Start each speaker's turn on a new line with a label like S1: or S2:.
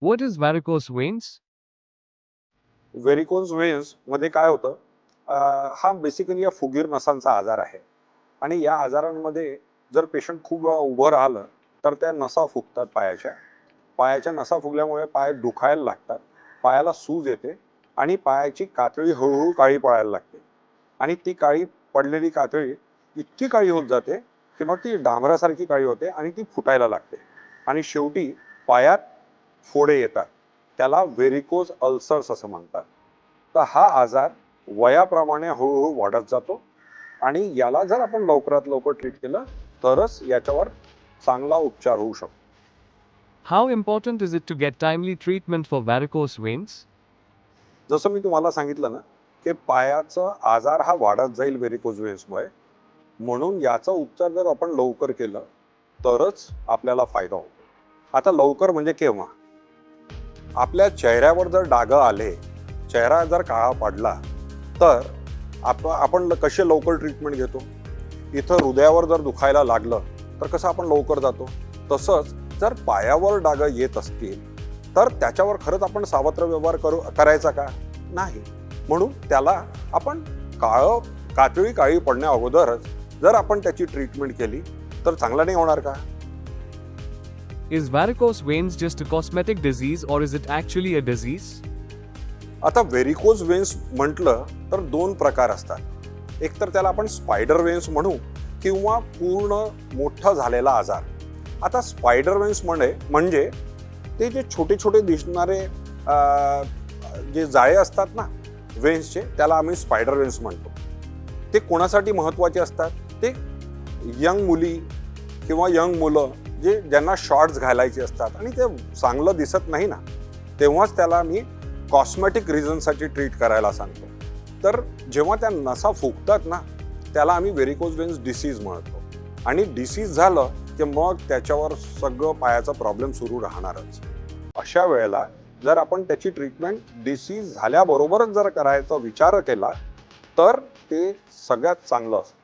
S1: What is varicose veins?
S2: Varicose veins मध्ये काय होतं, हा बेसिकली या फुगीर नसांचा आजार आहे. आणि या आजारांमध्ये जर पेशंट खूप वेळा उभं राहिलं तर त्या नसा फुगतात पायाच्या. पायाच्या नसा फुगल्यामुळे पाय दुखायला लागतात, पायाला सूज येते आणि पायाची कातळी हळूहळू काळी पडायला लागते. आणि ती काळी पडलेली कातळी इतकी काळी होत जाते की मग ती डांबरासारखी काळी होते आणि ती फुटायला लागते. आणि शेवटी पायात फोडे येतात. त्याला व्हेरिकोज अल्सर्स असं म्हणतात. तर हा आजार वयाप्रमाणे हळूहळू वाढत जातो आणि याला जर आपण लवकरात लवकर ट्रीट केलं तरच याच्यावर चांगला उपचार होऊ शकतो.
S1: How important is it to get timely treatment for varicose veins?
S2: जसं मी तुम्हाला सांगितलं ना, की पायाचा आजार हा वाढत जाईल व्हेरिकोज व्हेन्समुळे, म्हणून याचा उपचार जर आपण लवकर केलं तरच आपल्याला फायदा होतो. आता लवकर म्हणजे केव्हा? आपल्या चेहऱ्यावर जर डाग आले, चेहरा जर काळा पडला तर आपण कसे लवकर ट्रीटमेंट घेतो? इथं हृदयावर जर दुखायला लागलं तर कसं आपण लवकर जातो? तसंच जर पायावर डाग येत असतील तर त्याच्यावर खरंच आपण सावत्र व्यवहार करायचा का? नाही. म्हणून त्याला आपण कातळी काळी पडण्या अगोदरच जर आपण त्याची ट्रीटमेंट केली तर चांगला नाही होणार का?
S1: Is varicose veins just a cosmetic disease or is it actually a disease?
S2: आता व्हेरिकोज वेन्स म्हटलं तर दोन प्रकार असतात. एक तर त्याला आपण स्पायडर वेन्स म्हणू किंवा पूर्ण मोठा झालेला आजार. आता स्पायडर वेन्स म्हणजे ते जे छोटे छोटे दिसणारे जे जाळे असतात ना वेन्सचे, त्याला आम्ही स्पायडर वेन्स म्हणतो. ते कोणासाठी महत्त्वाचे असतात? ते यंग मुली किंवा यंग मुलं ज्यांना शॉर्ट्स घालायचे असतात आणि ते चांगलं दिसत नाही ना, तेव्हाच त्याला मी कॉस्मेटिक रिझनसाठी ट्रीट करायला सांगतो. तर जेव्हा त्या नसा फुगतात ना, त्याला आम्ही व्हेरिकोज वेन्स डिसीज म्हणतो. आणि डिसीज झालं की मग त्याच्यावर सगळं पायाचा प्रॉब्लेम सुरू राहणारच. अशा वेळेला जर आपण त्याची ट्रीटमेंट डिसीज झाल्याबरोबरच जर करायचा विचार केला तर ते सगळ्यात चांगलं असतं.